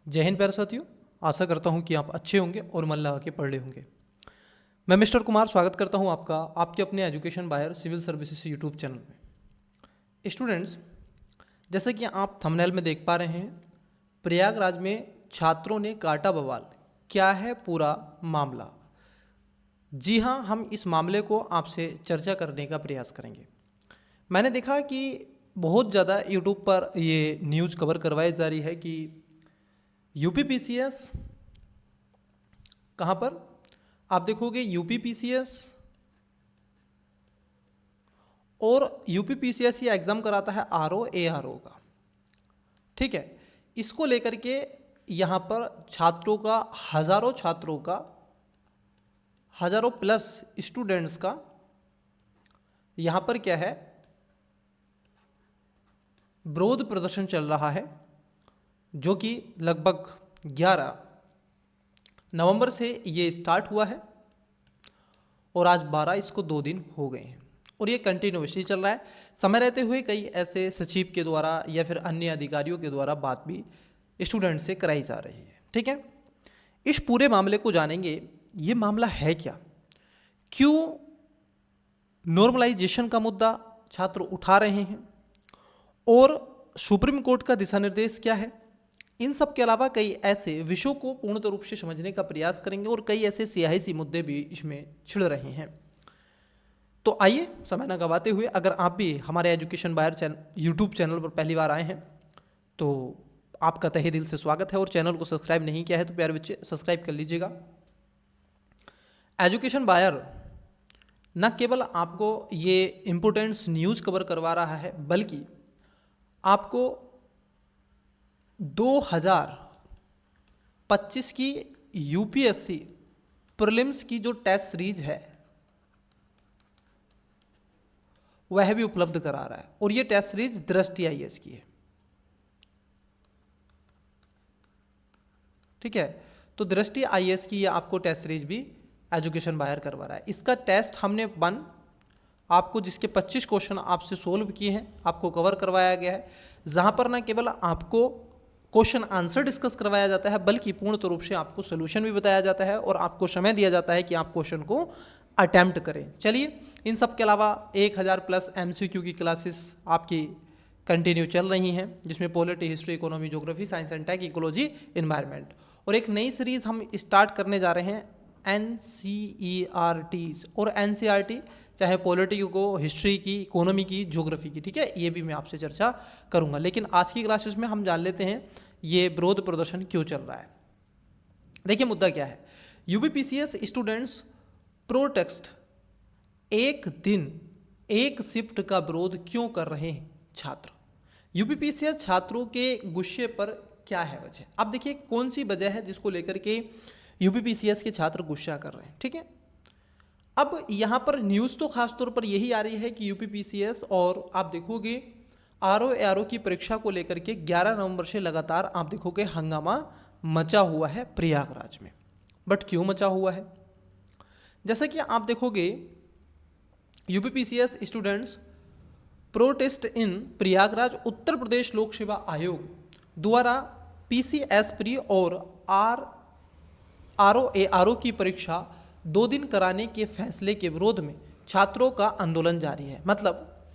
जय हिंद प्यारे साथियों, आशा करता हूं कि आप अच्छे होंगे और मन लगा के पढ़ रहे होंगे। मैं मिस्टर कुमार स्वागत करता हूं आपका आपके अपने एजुकेशन बायर सिविल सर्विसेज यूट्यूब चैनल में। स्टूडेंट्स, जैसे कि आप थंबनेल में देख पा रहे हैं, प्रयागराज में छात्रों ने काटा बवाल। क्या है पूरा मामला? जी हाँ, हम इस मामले को आपसे चर्चा करने का प्रयास करेंगे। मैंने देखा कि बहुत ज़्यादा यूट्यूब पर ये न्यूज़ कवर करवाई जा रही है कि यूपीपीसीएस कहाँ पर आप देखोगे यूपीपीसीएस और यूपीपीसीएस ये एग्ज़ाम कराता है आरओ एआरओ का, ठीक है। इसको लेकर के यहाँ पर छात्रों का हज़ारों प्लस स्टूडेंट्स का यहाँ पर क्या है, विरोध प्रदर्शन चल रहा है, जो कि लगभग 11 नवंबर से ये स्टार्ट हुआ है और आज 12 इसको 2 दिन हो गए हैं और ये कंटिन्यूसली चल रहा है। समय रहते हुए कई ऐसे सचिव के द्वारा या फिर अन्य अधिकारियों के द्वारा बात भी स्टूडेंट से कराई जा रही है, ठीक है। इस पूरे मामले को जानेंगे, ये मामला है क्या, क्यों नॉर्मलाइजेशन का मुद्दा छात्र उठा रहे हैं और सुप्रीम कोर्ट का दिशा निर्देश क्या है। इन सब के अलावा कई ऐसे विषयों को पूर्णतः रूप से समझने का प्रयास करेंगे और कई ऐसे सियासी मुद्दे भी इसमें छिड़ रहे हैं। तो आइए समय न गवाते हुए, अगर आप भी हमारे एजुकेशन बायर यूट्यूब चैनल पर पहली बार आए हैं तो आपका तहे दिल से स्वागत है और चैनल को सब्सक्राइब नहीं किया है तो प्यारे बच्चे सब्सक्राइब कर लीजिएगा। एजुकेशन बायर न केवल आपको ये इम्पोर्टेंट्स न्यूज़ कवर करवा रहा है, बल्कि आपको 2025 की यूपीएससी प्रीलिम्स की जो टेस्ट सीरीज है वह भी उपलब्ध करा रहा है और ये टेस्ट सीरीज दृष्टि आईएएस की है, ठीक है। तो दृष्टि आईएएस की ये आपको टेस्ट सीरीज भी एजुकेशन बायर करवा रहा है। इसका टेस्ट हमने आपको जिसके 25 क्वेश्चन आपसे सोल्व किए हैं आपको कवर करवाया गया है, जहां पर ना केवल आपको क्वेश्चन आंसर डिस्कस करवाया जाता है बल्कि पूर्ण रूप से आपको सोल्यूशन भी बताया जाता है और आपको समय दिया जाता है कि आप क्वेश्चन को अटेम्प्ट करें। चलिए, इन सब के अलावा 1000 प्लस एमसीक्यू की क्लासेस आपकी कंटिन्यू चल रही हैं, जिसमें polity, history, economy, geography, science and tech, ecology, environment, और एक नई सीरीज़ हम स्टार्ट करने जा रहे हैं NCERTs और NCERT, चाहे पॉलिटी को, हिस्ट्री की, इकोनॉमी की, ज्योग्राफी की, ठीक है। ये भी मैं आपसे चर्चा करूंगा, लेकिन आज की क्लासेस में हम जान लेते हैं ये विरोध प्रदर्शन क्यों चल रहा है। देखिए मुद्दा क्या है। यूपीपीसीएस स्टूडेंट्स प्रोटेस्ट, एक दिन एक शिफ्ट का विरोध क्यों कर रहे हैं छात्र। यूपीपीसीएस छात्रों के गुस्से पर क्या है वजह। अब देखिए कौन सी वजह है जिसको लेकर के यूपीपीसीएस के छात्र गुस्सा कर रहे हैं, ठीक है। अब यहाँ पर न्यूज़ तो खास तौर पर यही आ रही है कि यूपीपीसीएस और आप देखोगे आरओ एआरओ की परीक्षा को लेकर के 11 नवंबर से लगातार आप देखोगे हंगामा मचा हुआ है प्रयागराज में। बट क्यों मचा हुआ है? जैसा कि आप देखोगे UPPCS students protest in Prayagraj, Uttar Pradesh लोक सेवा आयोग द्वारा पीसीएस प्री और आरओ एआरओ की परीक्षा 2 दिन कराने के फैसले के विरोध में छात्रों का आंदोलन जारी है। मतलब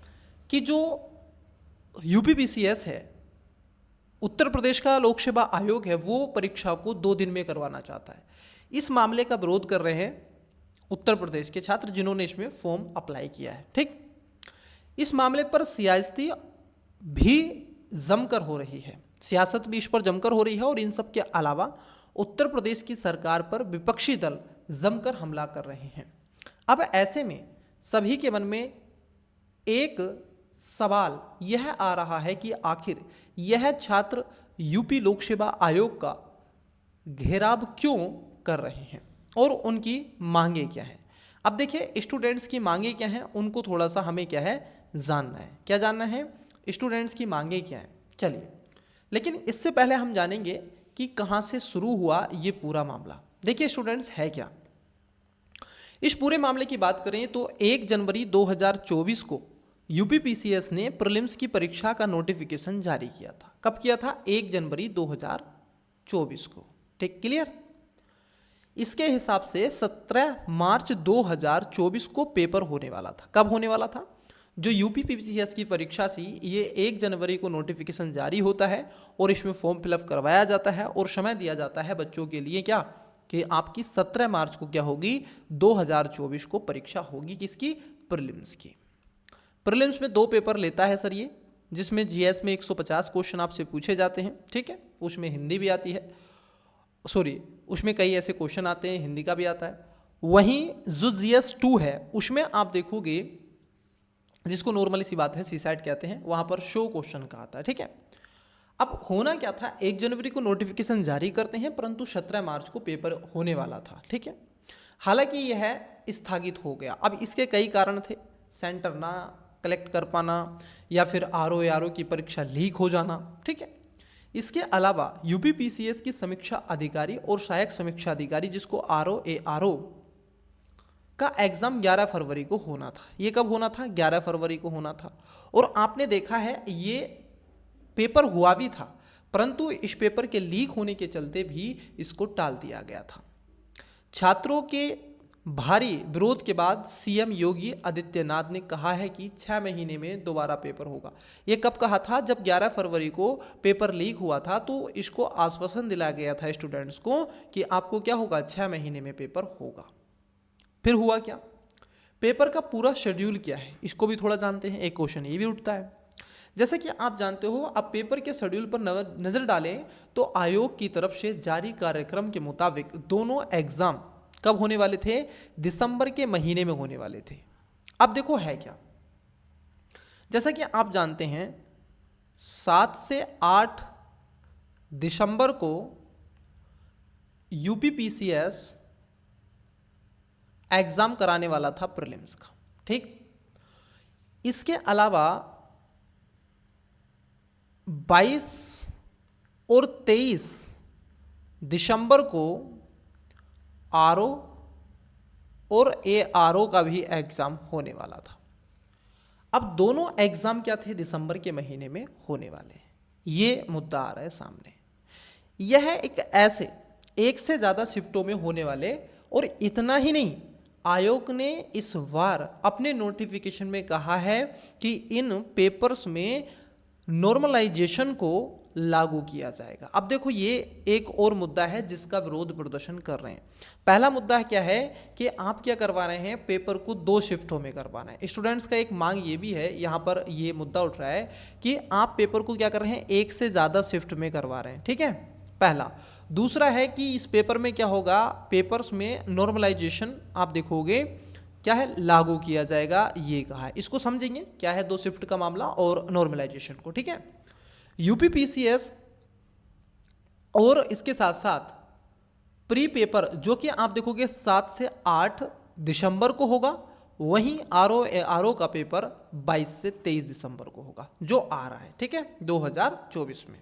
कि जो यूपीपीसीएस है, उत्तर प्रदेश का लोक सेवा आयोग है, वो परीक्षा को 2 दिन में करवाना चाहता है। इस मामले का विरोध कर रहे हैं उत्तर प्रदेश के छात्र जिन्होंने इसमें फॉर्म अप्लाई किया है, ठीक। इस मामले पर सियासत भी जमकर हो रही है, सियासत भी इस पर जमकर हो रही है और इन सब के अलावा उत्तर प्रदेश की सरकार पर विपक्षी दल जमकर हमला कर रहे हैं। अब ऐसे में सभी के मन में एक सवाल यह आ रहा है कि आखिर यह छात्र यूपी लोक सेवा आयोग का घेराव क्यों कर रहे हैं और उनकी मांगे क्या हैं। अब देखिए स्टूडेंट्स की मांगे क्या हैं, उनको थोड़ा सा हमें क्या है जानना है। क्या जानना है? स्टूडेंट्स की मांगे क्या हैं। चलिए, लेकिन इससे पहले हम जानेंगे कि कहाँ से शुरू हुआ ये पूरा मामला। देखिए स्टूडेंट्स, है क्या इस पूरे मामले की बात करें तो 1 जनवरी 2024 को यूपीपीसीएस ने प्रीलिम्स की परीक्षा का नोटिफिकेशन जारी किया था। कब किया था? 1 जनवरी 2024 2024 को। ठीक, क्लियर। इसके हिसाब से 17 मार्च 2024 को पेपर होने वाला था। कब होने वाला था? जो यूपी पीसीएस की परीक्षा थी ये 1 जनवरी को नोटिफिकेशन जारी होता है और इसमें फॉर्म फिलअप करवाया जाता है और समय दिया जाता है बच्चों के लिए क्या, कि आपकी 17 मार्च को क्या होगी, 2024 को परीक्षा होगी। किसकी? प्रीलिम्स की। प्रीलिम्स में 2 पेपर लेता है सर ये, जिसमें जीएस में 150 क्वेश्चन आपसे पूछे जाते हैं। ठीक है, उसमें हिंदी भी आती है, सॉरी उसमें कई ऐसे क्वेश्चन आते हैं, हिंदी का भी आता है। वहीं जो जीएस 2 है उसमें आप देखोगे, जिसको नॉर्मली सी बात है सीसैट कहते हैं, वहां पर शो क्वेश्चन का आता है। ठीक है, अब होना क्या था, 1 जनवरी को नोटिफिकेशन जारी करते हैं परंतु 17 मार्च को पेपर होने वाला था। ठीक है, हालांकि यह स्थगित हो गया। अब इसके कई कारण थे, सेंटर ना कलेक्ट कर पाना या फिर आरओ की परीक्षा लीक हो जाना। ठीक है, इसके अलावा यूपी पीसीएस की समीक्षा अधिकारी और सहायक समीक्षा अधिकारी, जिसको आरओ का एग्जाम 11 फरवरी को होना था। ये कब होना था? 11 फरवरी को होना था। और आपने देखा है ये पेपर हुआ भी था, परंतु इस पेपर के लीक होने के चलते भी इसको टाल दिया गया था। छात्रों के भारी विरोध के बाद सीएम योगी आदित्यनाथ ने कहा है कि 6 महीने में दोबारा पेपर होगा। ये कब कहा था? जब 11 फरवरी को पेपर लीक हुआ था तो इसको आश्वासन दिलाया गया था स्टूडेंट्स को कि आपको क्या होगा, 6 महीने में पेपर होगा। फिर हुआ क्या? पेपर का पूरा शेड्यूल क्या है, इसको भी थोड़ा जानते हैं। एक क्वेश्चन ये भी उठता है, जैसे कि आप जानते हो, अब पेपर के शेड्यूल पर नजर डालें तो आयोग की तरफ से जारी कार्यक्रम के मुताबिक दोनों एग्जाम कब होने वाले थे? दिसंबर के महीने में होने वाले थे। अब देखो है क्या, जैसा कि आप जानते हैं 7 से 8 दिसंबर को यूपी पीसीएस एग्जाम कराने वाला था प्रीलिम्स का। ठीक, इसके अलावा 22 और 23 दिसंबर को आरओ और एआरओ का भी एग्जाम होने वाला था। अब दोनों एग्जाम क्या थे? दिसंबर के महीने में होने वाले। ये मुद्दा आ रहा है सामने। यह एक ऐसे 1 से ज़्यादा शिफ्टों में होने वाले, और इतना ही नहीं, आयोग ने इस बार अपने नोटिफिकेशन में कहा है कि इन पेपर्स में नॉर्मलाइजेशन को लागू किया जाएगा। अब देखो ये एक और मुद्दा है जिसका विरोध प्रदर्शन कर रहे हैं। पहला मुद्दा क्या है कि आप क्या करवा रहे हैं, पेपर को 2 शिफ्टों में करवाना है। स्टूडेंट्स का एक मांग ये भी है, यहाँ पर ये मुद्दा उठ रहा है कि आप पेपर को क्या कर रहे हैं, 1 से ज़्यादा शिफ्ट में करवा रहे हैं। ठीक है, पहला। दूसरा है कि इस पेपर में क्या होगा, पेपर्स में नॉर्मलाइजेशन आप देखोगे क्या है, लागू किया जाएगा, ये कहा है। इसको समझेंगे क्या है 2 शिफ्ट का मामला और नॉर्मलाइजेशन को। ठीक है, यूपी पीसीएस और इसके साथ साथ प्री पेपर जो कि आप देखोगे 7 से 8 दिसंबर को होगा, वहीं आरओ का पेपर 22 से 23 दिसंबर को होगा जो आ रहा है। ठीक है, 2024 में।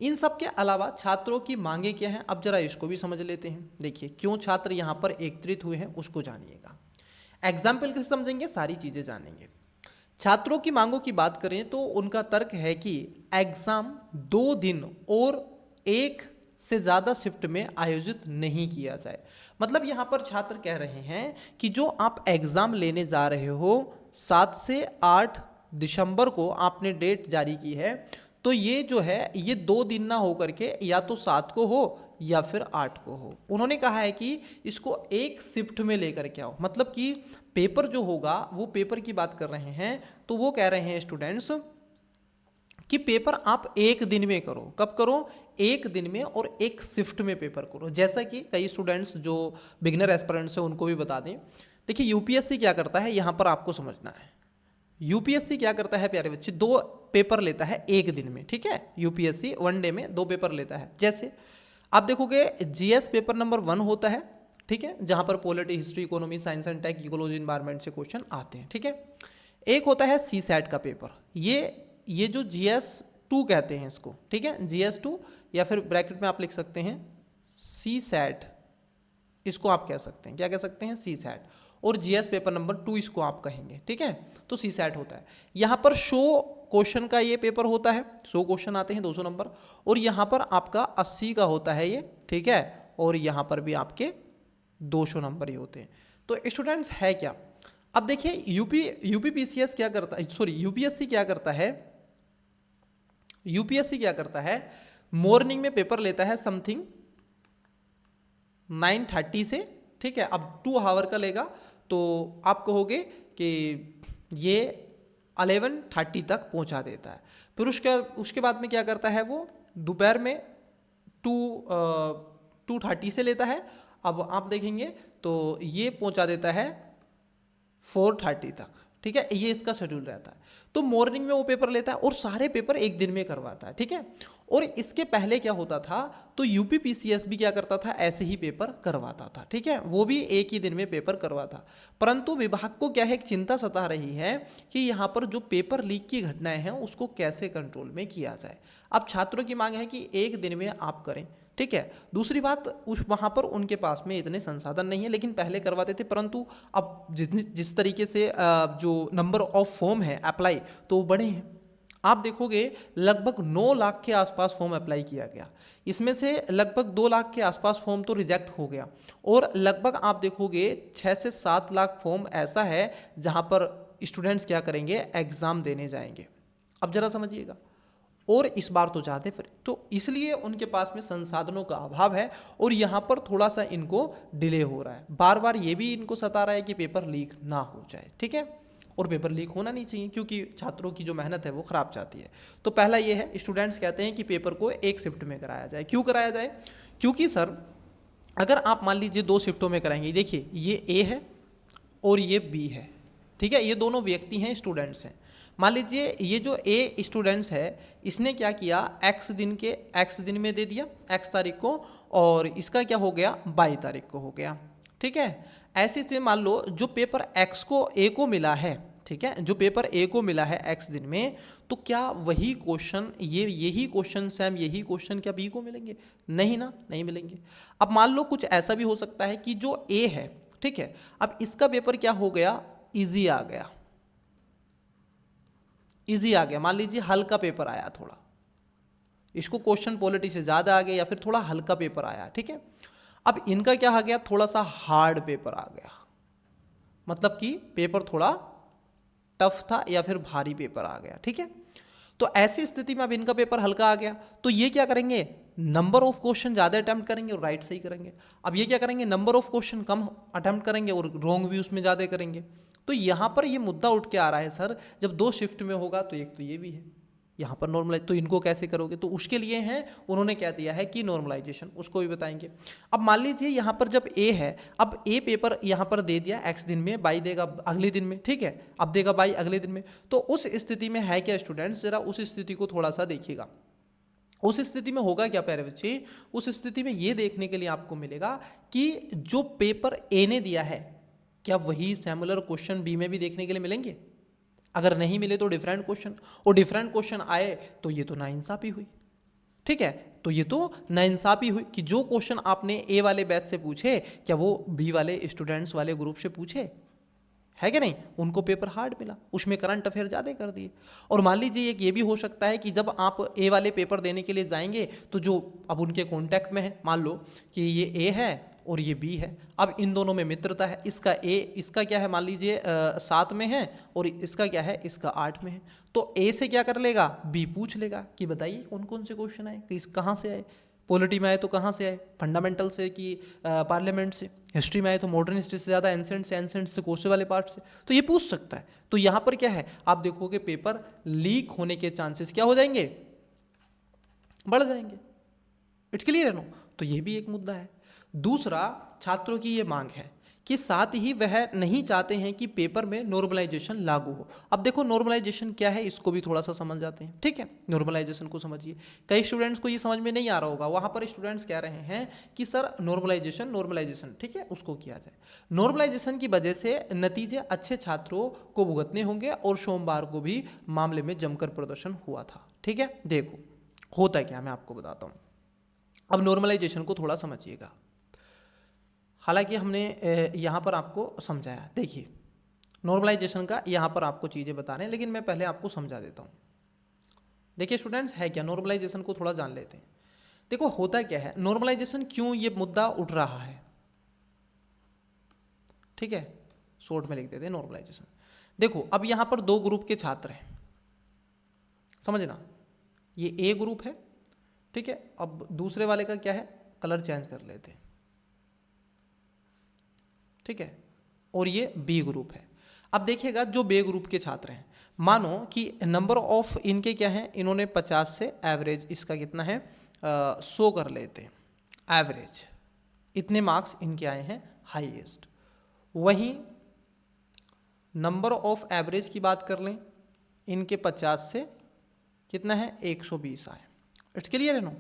इन सब के अलावा छात्रों की मांगे क्या हैं, अब जरा इसको भी समझ लेते हैं। देखिए क्यों छात्र यहाँ पर एकत्रित हुए हैं उसको जानिएगा। एग्जाम्पल कैसे समझेंगे, सारी चीज़ें जानेंगे। छात्रों की मांगों की बात करें तो उनका तर्क है कि एग्जाम 2 दिन और 1 से ज़्यादा शिफ्ट में आयोजित नहीं किया जाए। मतलब यहाँ पर छात्र कह रहे हैं कि जो आप एग्ज़ाम लेने जा रहे हो 7 से 8 दिसंबर को आपने डेट जारी की है, तो ये जो है ये 2 दिन ना हो करके या तो 7 को हो या फिर 8 को हो। उन्होंने कहा है कि इसको 1 शिफ्ट में लेकर के आओ, मतलब कि पेपर जो होगा वो पेपर की बात कर रहे हैं, तो वो कह रहे हैं स्टूडेंट्स कि पेपर आप 1 दिन में करो। कब करो? 1 दिन में और 1 शिफ्ट में पेपर करो। जैसा कि कई स्टूडेंट्स जो बिगिनर एस्पिरेंट्स हैं उनको भी बता दें। देखिए यूपीएससी क्या करता है, यहाँ पर आपको समझना है। यूपीएससी क्या करता है प्यारे बच्चे, 2 पेपर लेता है 1 दिन में। ठीक है, यूपीएससी 1 डे में 2 पेपर लेता है। जैसे आप देखोगे जीएस पेपर नंबर 1 होता है, ठीक है, जहाँ पर polity, history, economy, science and tech, ecology, environment से क्वेश्चन आते हैं। ठीक है, एक होता है सीसैट का पेपर, ये जो जीएस 2 कहते हैं इसको। ठीक है, जीएस 2 या फिर ब्रैकेट में आप लिख सकते हैं सीसैट, इसको आप कह सकते हैं, क्या कह सकते हैं, सीसैट। और जीएस पेपर नंबर 2 इसको आप कहेंगे। ठीक है, तो सीसैट होता है। यहाँ पर शो क्वेश्चन का ये पेपर होता है, 100 क्वेश्चन आते हैं 200 नंबर, और यहाँ पर आपका 80 का होता है ये, ठीक है, और यहाँ पर भी आपके 200 नंबर ही होते हैं। तो स्टूडेंट्स है क्या, अब देखिए यूपीपीसीएस क्या करता है, सॉरी यूपीएससी क्या करता है, यूपीएससी क्या करता है, मॉर्निंग में पेपर लेता है समथिंग 9:30 से, ठीक है, अब 2 आवर का लेगा, तो आप कहोगे कि ये 11:30 तक पहुंचा देता है। फिर उसके बाद में क्या करता है, वो दोपहर में 2:30 से लेता है, अब आप देखेंगे तो ये पहुंचा देता है 4:30 तक, ठीक है, ये इसका शेड्यूल रहता है। तो मॉर्निंग में वो पेपर लेता है और सारे पेपर एक दिन में करवाता है, ठीक है। और इसके पहले क्या होता था, तो यूपीपीसीएस भी क्या करता था, ऐसे ही पेपर करवाता था, ठीक है, वो भी एक ही दिन में पेपर करवाता। परंतु विभाग को क्या है, एक चिंता सता रही है कि यहाँ पर जो पेपर लीक की घटनाएं हैं उसको कैसे कंट्रोल में किया जाए। अब छात्रों की मांग है कि एक दिन में आप करें, ठीक है। दूसरी बात, उस वहाँ पर उनके पास में इतने संसाधन नहीं है, लेकिन पहले करवाते थे, परंतु अब जिस तरीके से जो नंबर ऑफ फॉर्म है अप्लाई, तो वो बड़े हैं। आप देखोगे लगभग 9 लाख के आसपास फॉर्म अप्लाई किया गया, इसमें से लगभग 2 लाख के आसपास फॉर्म तो रिजेक्ट हो गया, और लगभग आप देखोगे 6 से 7 लाख फॉर्म ऐसा है जहाँ पर स्टूडेंट्स क्या करेंगे, एग्ज़ाम देने जाएंगे। अब जरा समझिएगा, और इस बार तो ज़्यादा फिर, तो इसलिए उनके पास में संसाधनों का अभाव है, और यहाँ पर थोड़ा सा इनको डिले हो रहा है। बार बार ये भी इनको सता रहा है कि पेपर लीक ना हो जाए, ठीक है, और पेपर लीक होना नहीं चाहिए, क्योंकि छात्रों की जो मेहनत है वो ख़राब जाती है। तो पहला ये है, स्टूडेंट्स कहते हैं कि पेपर को एक शिफ्ट में कराया जाए। क्यों कराया जाए, क्योंकि सर अगर आप मान लीजिए 2 शिफ्टों में कराएंगे, देखिए ये ए है और ये बी है, ठीक है, ये दोनों व्यक्ति हैं, स्टूडेंट्स हैं। मान लीजिए ये जो ए स्टूडेंट्स है, इसने क्या किया, एक्स दिन में दे दिया, एक्स तारीख को, और इसका क्या हो गया, 22 तारीख को हो गया, ठीक है। ऐसी स्थिति मान लो जो पेपर एक्स को ए को मिला है, ठीक है, जो पेपर ए को मिला है एक्स दिन में, तो क्या वही क्वेश्चन, यही क्वेश्चन सेम यही क्वेश्चन क्या बी को मिलेंगे, नहीं ना, नहीं मिलेंगे। अब मान लो कुछ ऐसा भी हो सकता है कि जो ए है, ठीक है, अब इसका पेपर क्या हो गया, इजी आ गया, इजी आ गया, मान लीजिए हल्का पेपर आया थोड़ा, इसको क्वेश्चन पॉलिटी से ज़्यादा आ गया या फिर थोड़ा हल्का पेपर आया, ठीक है। अब इनका क्या आ गया, थोड़ा सा हार्ड पेपर आ गया, मतलब कि पेपर थोड़ा टफ था या फिर भारी पेपर आ गया, ठीक है। तो ऐसी स्थिति में अब इनका पेपर हल्का आ गया, तो ये क्या करेंगे, नंबर ऑफ क्वेश्चन ज़्यादा अटेम्प्ट करेंगे और राइट सही करेंगे। अब ये क्या करेंगे, number of question come attempt करेंगे और रॉन्ग भी उसमें ज़्यादा करेंगे। तो यहाँ पर ये मुद्दा उठ के आ रहा है, सर जब 2 शिफ्ट में होगा तो एक तो ये भी है, यहाँ पर नॉर्मलाइज, तो इनको कैसे करोगे, तो उसके लिए हैं उन्होंने क्या दिया है कि नॉर्मलाइजेशन, उसको भी बताएंगे। अब मान लीजिए यहाँ पर जब ए है, अब ए पेपर यहाँ पर दे दिया एक्स दिन में, बाई देगा अगले दिन में, ठीक है, अब देगा बाई अगले दिन में, तो उस स्थिति में है क्या स्टूडेंट्स, जरा उस स्थिति को थोड़ा सा देखिएगा। उस स्थिति में होगा क्या प्यारे बच्चे, उस स्थिति में ये देखने के लिए आपको मिलेगा कि जो पेपर ए ने दिया है, क्या वही सिमिलर क्वेश्चन बी में भी देखने के लिए मिलेंगे। अगर नहीं मिले तो डिफरेंट क्वेश्चन, और डिफरेंट क्वेश्चन आए तो ये तो नाइंसाफी हुई, ठीक है, तो ये तो नाइंसाफी हुई कि जो क्वेश्चन आपने ए वाले बैच से पूछे क्या वो बी वाले स्टूडेंट्स वाले ग्रुप से पूछे, है कि नहीं, उनको पेपर हार्ड मिला, उसमें करंट अफेयर ज़्यादा कर दिए। और मान लीजिए एक ये भी हो सकता है कि जब आप ए वाले पेपर देने के लिए जाएंगे तो जो अब उनके कॉन्टैक्ट में है, मान लो कि ये ए है और ये बी है, अब इन दोनों में मित्रता है, इसका क्या है, मान लीजिए 7 में है और इसका क्या है, इसका 8 में है, तो ए से क्या कर लेगा, बी पूछ लेगा कि बताइए कौन कौन से क्वेश्चन आए, कहाँ से आए, पॉलिटी में आए तो कहाँ से आए, फंडामेंटल से कि पार्लियामेंट से, हिस्ट्री में आए तो मॉडर्न हिस्ट्री से ज़्यादा एंसेंट से कोर्से वाले पार्ट से, तो ये पूछ सकता है। तो यहाँ पर क्या है, आप देखोगे पेपर लीक होने के चांसेस क्या हो जाएंगे, बढ़ जाएंगे। इट्स क्लियर है नो, तो ये भी एक मुद्दा है। दूसरा, छात्रों की ये मांग है कि साथ ही वह नहीं चाहते हैं कि पेपर में नॉर्मलाइजेशन लागू हो। अब देखो नॉर्मलाइजेशन क्या है, इसको भी थोड़ा सा समझ जाते हैं, ठीक है, नॉर्मलाइजेशन को समझिए। कई स्टूडेंट्स को ये समझ में नहीं आ रहा होगा, वहाँ पर स्टूडेंट्स कह रहे हैं कि सर नॉर्मलाइजेशन ठीक है, उसको किया जाए। नॉर्मलाइजेशन की वजह से नतीजे अच्छे छात्रों को भुगतने होंगे, और सोमवार को भी मामले में जमकर प्रदर्शन हुआ था, ठीक है। देखो होता क्या, मैं आपको बताता हूँ। अब नॉर्मलाइजेशन को थोड़ा समझिएगा, हालांकि हमने यहाँ पर आपको समझाया। देखिए नॉर्मलाइजेशन का यहाँ पर आपको चीज़ें बता रहे हैं, लेकिन मैं पहले आपको समझा देता हूँ। देखिए स्टूडेंट्स, है क्या, नॉर्मलाइजेशन को थोड़ा जान लेते हैं। देखो होता क्या है, नॉर्मलाइजेशन क्यों ये मुद्दा उठ रहा है, ठीक है, शॉर्ट में लिख देते हैं नॉर्मलाइजेशन। देखो अब यहां पर दो ग्रुप के छात्र हैं, समझना, ये ए ग्रुप है, ठीक है। अब दूसरे वाले का क्या है, कलर चेंज कर लेते हैं, ठीक है, और ये बी ग्रुप है। अब देखिएगा जो बी ग्रुप के छात्र हैं, मानो कि नंबर ऑफ इनके क्या है, इन्होंने 50 से एवरेज इसका कितना है 100 कर लेते हैं, एवरेज इतने मार्क्स इनके आए हैं हाईएस्ट। वहीं नंबर ऑफ एवरेज की बात कर लें, इनके 50 से कितना है 120 आए। इट्स क्लियर है नो।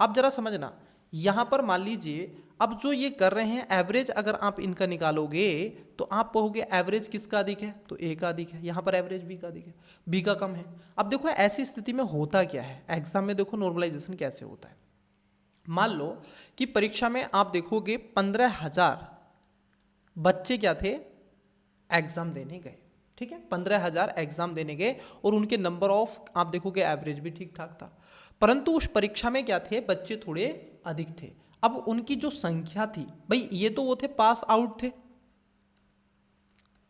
अब जरा समझना, यहाँ पर मान लीजिए अब जो ये कर रहे हैं एवरेज अगर आप इनका निकालोगे तो आप कहोगे एवरेज किसका अधिक है, तो ए का अधिक है, यहाँ पर एवरेज बी का अधिक है, बी का कम है। अब देखो ऐसी स्थिति में होता क्या है, एग्जाम में देखो नॉर्मलाइजेशन कैसे होता है। मान लो कि परीक्षा में आप देखोगे 15,000 बच्चे क्या थे, एग्जाम देने गए, ठीक है, 15,000 एग्जाम देने गए और उनके नंबर ऑफ आप देखोगे एवरेज भी ठीक ठाक था, परंतु उस परीक्षा में क्या थे, बच्चे थोड़े अधिक थे। अब उनकी जो संख्या थी, भाई ये तो वो थे पास आउट थे,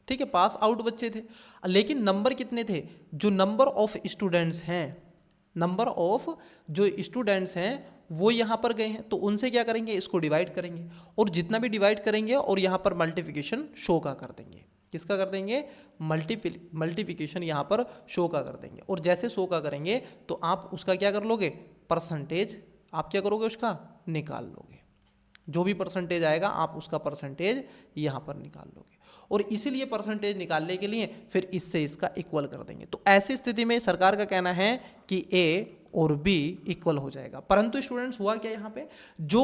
ठीक है, पास आउट बच्चे थे, लेकिन नंबर कितने थे, जो नंबर ऑफ स्टूडेंट्स हैं, नंबर ऑफ जो स्टूडेंट्स हैं वो यहाँ पर गए हैं, तो उनसे क्या करेंगे, इसको डिवाइड करेंगे, और जितना भी डिवाइड करेंगे और यहाँ पर मल्टीप्लिकेशन शो का कर देंगे, किसका कर देंगे, मल्टीप्लिकेशन यहाँ पर शो का कर देंगे। और जैसे शो का करेंगे तो आप उसका क्या कर लोगे, परसेंटेज आप क्या करोगे, उसका निकाल लोगे, जो भी परसेंटेज आएगा आप उसका परसेंटेज यहाँ पर निकाल लोगे, और इसीलिए परसेंटेज निकालने के लिए फिर इससे इसका इक्वल कर देंगे। तो ऐसी स्थिति में सरकार का कहना है कि ए और बी इक्वल हो जाएगा। परंतु स्टूडेंट्स हुआ क्या, यहाँ पे जो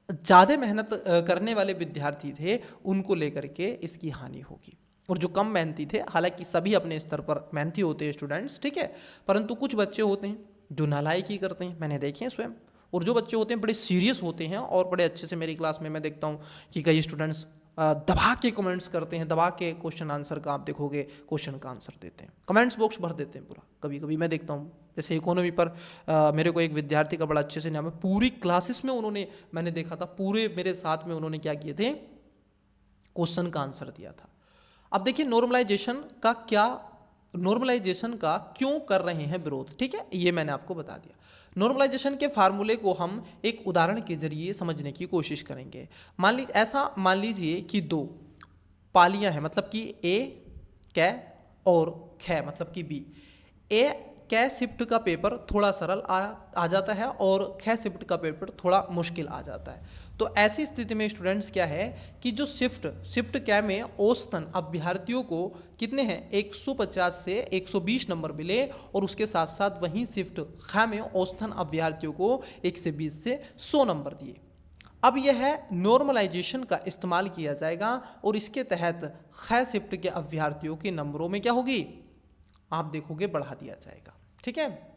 ज़्यादा मेहनत करने वाले विद्यार्थी थे उनको लेकर के इसकी हानि होगी, और जो कम मेहनती थे, हालांकि सभी अपने स्तर पर मेहनती होते हैं स्टूडेंट्स, ठीक है, परंतु कुछ बच्चे होते हैं जो नालायकी करते हैं, मैंने देखे हैं स्वयं, और जो बच्चे होते हैं बड़े सीरियस होते हैं और बड़े अच्छे से, मेरी क्लास में मैं देखता हूँ कि कई स्टूडेंट्स दबा के कमेंट्स करते हैं, दबा के क्वेश्चन आंसर का आप देखोगे क्वेश्चन का आंसर देते हैं, कमेंट्स बॉक्स भर देते हैं पूरा। कभी कभी मैं देखता हूँ, जैसे इकोनॉमी पर मेरे को एक विद्यार्थी का बड़ा अच्छे से नाम है, पूरी क्लासेस में उन्होंने, मैंने देखा था पूरे मेरे साथ में उन्होंने क्या किए थे, क्वेश्चन का आंसर दिया था। अब देखिए नॉर्मलाइजेशन का क्यों कर रहे हैं विरोध, ठीक है, ये मैंने आपको बता दिया। नॉर्मलाइजेशन के फार्मूले को हम एक उदाहरण के जरिए समझने की कोशिश करेंगे। मान लीजिए कि दो पालियां हैं, मतलब कि ए कै और ख, मतलब कि बी। ए कै शिफ्ट का पेपर थोड़ा सरल आ जाता है और ख शिफ्ट का पेपर थोड़ा मुश्किल आ जाता है। तो ऐसी स्थिति में स्टूडेंट्स क्या है कि जो शिफ्ट कै में औसतन अभ्यर्थियों को कितने हैं 150 से 120 नंबर मिले, और उसके साथ साथ वहीं शिफ्ट ख में औसतन अभ्यर्थियों को 120 से 100 नंबर दिए। अब यह है नॉर्मलाइजेशन का इस्तेमाल किया जाएगा और इसके तहत ख शिफ्ट के अभ्यर्थियों के नंबरों में क्या होगी, आप देखोगे बढ़ा दिया जाएगा, ठीक है।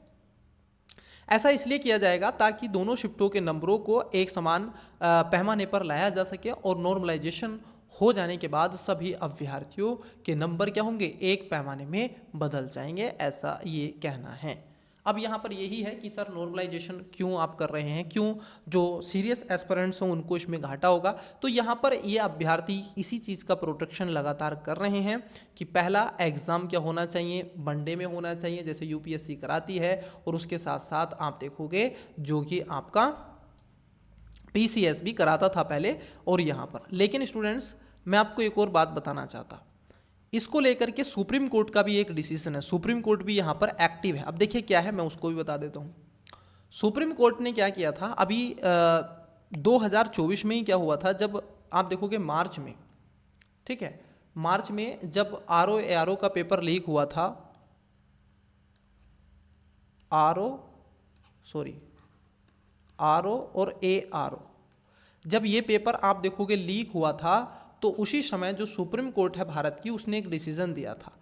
ऐसा इसलिए किया जाएगा ताकि दोनों शिफ्टों के नंबरों को एक समान पैमाने पर लाया जा सके, और नॉर्मलाइजेशन हो जाने के बाद सभी अभ्यर्थियों के नंबर क्या होंगे, एक पैमाने में बदल जाएंगे, ऐसा ये कहना है। अब यहाँ पर यही है कि सर नॉर्मलाइजेशन क्यों आप कर रहे हैं, क्यों जो सीरियस एस्पिरेंट्स हों उनको इसमें घाटा होगा। तो यहाँ पर ये अभ्यर्थी इसी चीज़ का प्रोटेक्शन लगातार कर रहे हैं कि पहला एग्ज़ाम क्या होना चाहिए, वनडे में होना चाहिए जैसे यूपीएससी कराती है, और उसके साथ साथ आप देखोगे जो कि आपका पीसीएस भी कराता था पहले और यहाँ पर। लेकिन स्टूडेंट्स मैं आपको एक और बात बताना चाहता, इसको लेकर के सुप्रीम कोर्ट का भी एक डिसीजन है, सुप्रीम कोर्ट भी यहाँ पर एक्टिव है। अब देखिए क्या है, मैं उसको भी बता देता हूँ। सुप्रीम कोर्ट ने क्या किया था अभी 2024 में ही क्या हुआ था, जब आप देखोगे मार्च में, ठीक है, मार्च में जब आरओ का पेपर लीक हुआ था, आरओ और एआरओ, जब ये पेपर आप देखोगे लीक हुआ था, तो उसी समय जो सुप्रीम कोर्ट है भारत की, उसने एक डिसीजन दिया था।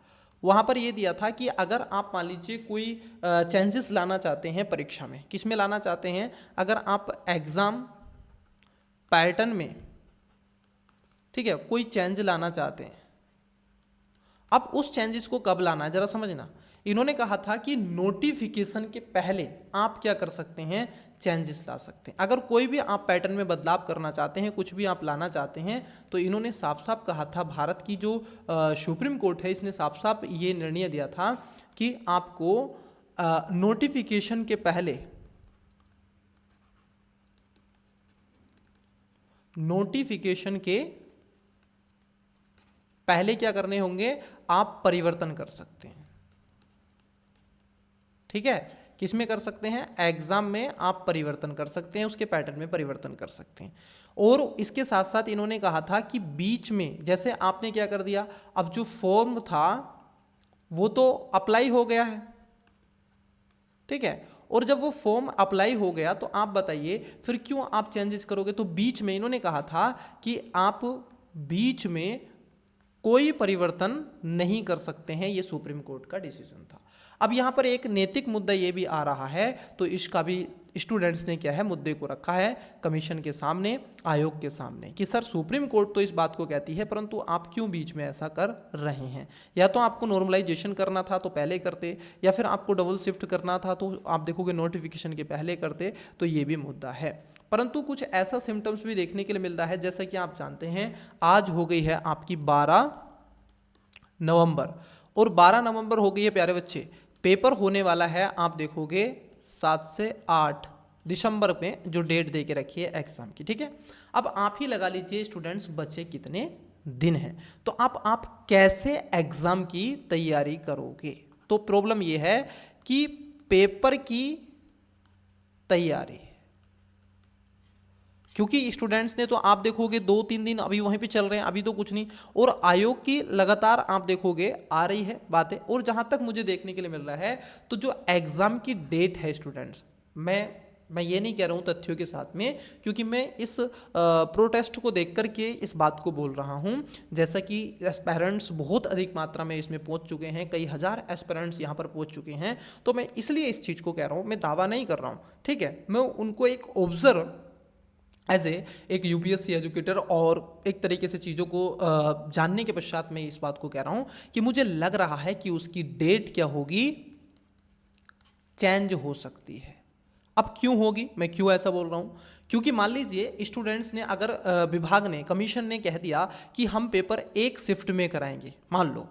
वहाँ पर ये दिया था कि अगर आप मान लीजिए कोई चेंजेस लाना चाहते हैं परीक्षा में, किस में लाना चाहते हैं, अगर आप एग्ज़ाम पैटर्न में, ठीक है, कोई चेंज लाना चाहते हैं, अब उस चेंजेस को कब लाना है ज़रा समझना। इन्होंने कहा था कि नोटिफिकेशन के पहले आप क्या कर सकते हैं, चेंजेस ला सकते हैं। अगर कोई भी आप पैटर्न में बदलाव करना चाहते हैं, कुछ भी आप लाना चाहते हैं, तो इन्होंने साफ साफ कहा था, भारत की जो सुप्रीम कोर्ट है इसने साफ साफ ये निर्णय दिया था कि आपको नोटिफिकेशन के पहले क्या करने होंगे, आप परिवर्तन कर सकते हैं। ठीक है, किस में कर सकते हैं, एग्जाम में आप परिवर्तन कर सकते हैं, उसके पैटर्न में परिवर्तन कर सकते हैं। और इसके साथ साथ इन्होंने कहा था कि बीच में जैसे आपने क्या कर दिया, अब जो फॉर्म था वो तो अप्लाई हो गया है, ठीक है, और जब वो फॉर्म अप्लाई हो गया तो आप बताइए फिर क्यों आप चेंजेस करोगे। तो बीच में इन्होंने कहा था कि आप बीच में कोई परिवर्तन नहीं कर सकते हैं, ये सुप्रीम कोर्ट का डिसीजन था। अब यहाँ पर एक नैतिक मुद्दा ये भी आ रहा है, तो इसका भी स्टूडेंट्स ने क्या है, मुद्दे को रखा है कमीशन के सामने, आयोग के सामने, कि सर सुप्रीम कोर्ट तो इस बात को कहती है, परंतु आप क्यों बीच में ऐसा कर रहे हैं। या तो आपको नॉर्मलाइजेशन करना था तो पहले करते, या फिर आपको डबल शिफ्ट करना था तो आप देखोगे नोटिफिकेशन के पहले करते, तो ये भी मुद्दा है। परंतु कुछ ऐसा सिम्टम्स भी देखने के लिए मिल रहा है, जैसा कि आप जानते हैं आज हो गई है आपकी 12 नवंबर, और 12 नवंबर हो गई है प्यारे बच्चे, पेपर होने वाला है आप देखोगे 7 से 8 दिसंबर में, जो डेट दे के रखी है एग्जाम की। ठीक है, अब आप ही लगा लीजिए स्टूडेंट्स बचे कितने दिन हैं, तो आप कैसे एग्जाम की तैयारी करोगे। तो प्रॉब्लम ये है कि पेपर की तैयारी, क्योंकि स्टूडेंट्स ने तो आप देखोगे 2-3 दिन अभी वहीं पे चल रहे हैं, अभी तो कुछ नहीं, और आयोग की लगातार आप देखोगे आ रही है बातें। और जहां तक मुझे देखने के लिए मिल रहा है, तो जो एग्जाम की डेट है स्टूडेंट्स, मैं ये नहीं कह रहा हूँ तथ्यों के साथ में, क्योंकि मैं इस प्रोटेस्ट को देख करके इस बात को बोल रहा हूँ, जैसा कि एस्पेरेंट्स बहुत अधिक मात्रा में इसमें पहुँच चुके हैं, कई हजार एस्पेरेंट्स यहाँ पर पहुँच चुके हैं, तो मैं इसलिए इस चीज़ को कह रहा हूँ, मैं दावा नहीं कर रहा हूँ। ठीक है, मैं उनको एक ऑब्जर्व एज एक यूपीएससी एजुकेटर और एक तरीके से चीज़ों को जानने के पश्चात मैं इस बात को कह रहा हूँ कि मुझे लग रहा है कि उसकी डेट क्या होगी, चेंज हो सकती है। अब क्यों होगी, मैं क्यों ऐसा बोल रहा हूँ, क्योंकि मान लीजिए स्टूडेंट्स ने अगर विभाग ने, कमीशन ने कह दिया कि हम पेपर एक शिफ्ट में कराएंगे, मान लो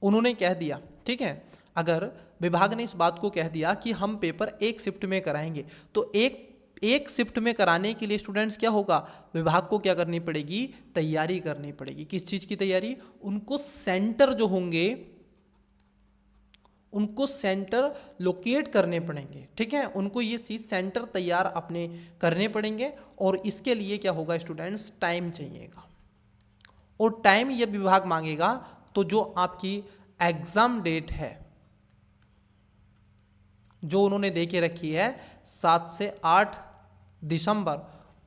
उन्होंने कह दिया, ठीक है, अगर विभाग ने इस बात को कह दिया कि हम पेपर एक शिफ्ट में कराएंगे, तो एक शिफ्ट में कराने के लिए स्टूडेंट्स क्या होगा, विभाग को क्या करनी पड़ेगी, तैयारी करनी पड़ेगी। किस चीज़ की तैयारी, उनको सेंटर जो होंगे, उनको सेंटर लोकेट करने पड़ेंगे। ठीक है, उनको ये चीज़ सेंटर तैयार अपने करने पड़ेंगे, और इसके लिए क्या होगा स्टूडेंट्स, टाइम चाहिएगा, और टाइम ये विभाग मांगेगा। तो जो आपकी एग्जाम डेट है जो उन्होंने दे के रखी है 7 से 8 दिसंबर,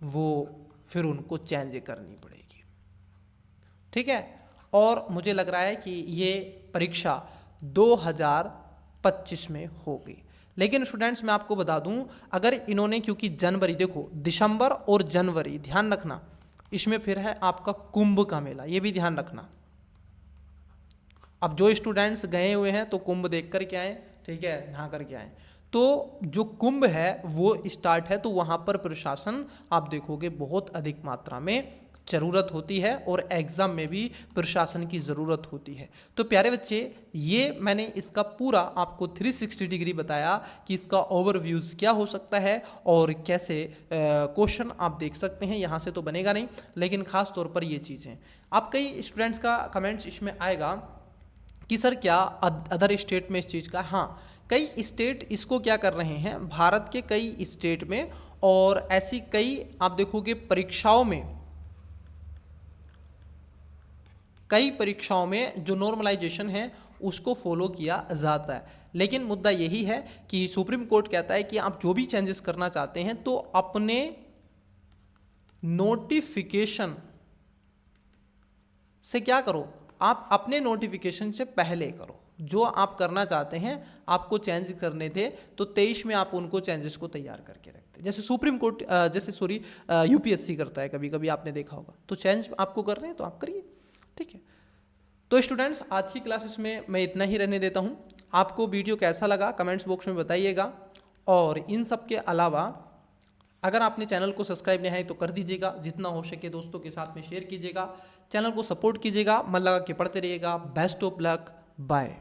वो फिर उनको चेंज करनी पड़ेगी। ठीक है, और मुझे लग रहा है कि ये परीक्षा 2025 में होगी। लेकिन स्टूडेंट्स मैं आपको बता दूं, अगर इन्होंने, क्योंकि जनवरी, देखो दिसंबर और जनवरी, ध्यान रखना, इसमें फिर है आपका कुंभ का मेला, ये भी ध्यान रखना। अब जो स्टूडेंट्स गए हुए हैं तो कुंभ देख कर के आए, ठीक है, नहा करके आए। तो जो कुंभ है वो स्टार्ट है, तो वहाँ पर प्रशासन आप देखोगे बहुत अधिक मात्रा में ज़रूरत होती है, और एग्ज़ाम में भी प्रशासन की ज़रूरत होती है। तो प्यारे बच्चे, ये मैंने इसका पूरा आपको 360 डिग्री बताया कि इसका ओवरव्यूज़ क्या हो सकता है और कैसे क्वेश्चन आप देख सकते हैं। यहाँ से तो बनेगा नहीं, लेकिन ख़ास तौर पर ये चीज़ें आप, कई स्टूडेंट्स का कमेंट्स इसमें आएगा कि सर क्या अदर स्टेट में इस चीज़ का, हाँ कई स्टेट इसको क्या कर रहे हैं, भारत के कई स्टेट में, और ऐसी कई आप देखोगे कई परीक्षाओं में जो नॉर्मलाइजेशन है उसको फॉलो किया जाता है। लेकिन मुद्दा यही है कि सुप्रीम कोर्ट कहता है कि आप जो भी चेंजेस करना चाहते हैं तो अपने नोटिफिकेशन से क्या करो, आप अपने नोटिफिकेशन से पहले करो। जो आप करना चाहते हैं, आपको चेंज करने थे तो 23 में आप उनको चेंजेस को तैयार करके रखते, जैसे सुप्रीम कोर्ट यूपीएससी करता है, कभी कभी आपने देखा होगा। तो चेंज आपको कर रहे हैं तो आप करिए, ठीक है। तो स्टूडेंट्स, आज की क्लासेस में मैं इतना ही रहने देता हूँ। आपको वीडियो कैसा लगा कमेंट्स बॉक्स में बताइएगा, और इन सब के अलावा अगर आपने चैनल को सब्सक्राइब नहीं है तो कर दीजिएगा, जितना हो सके दोस्तों के साथ में शेयर कीजिएगा, चैनल को सपोर्ट कीजिएगा, मन लगा के पढ़ते रहिएगा। Best of luck, bye.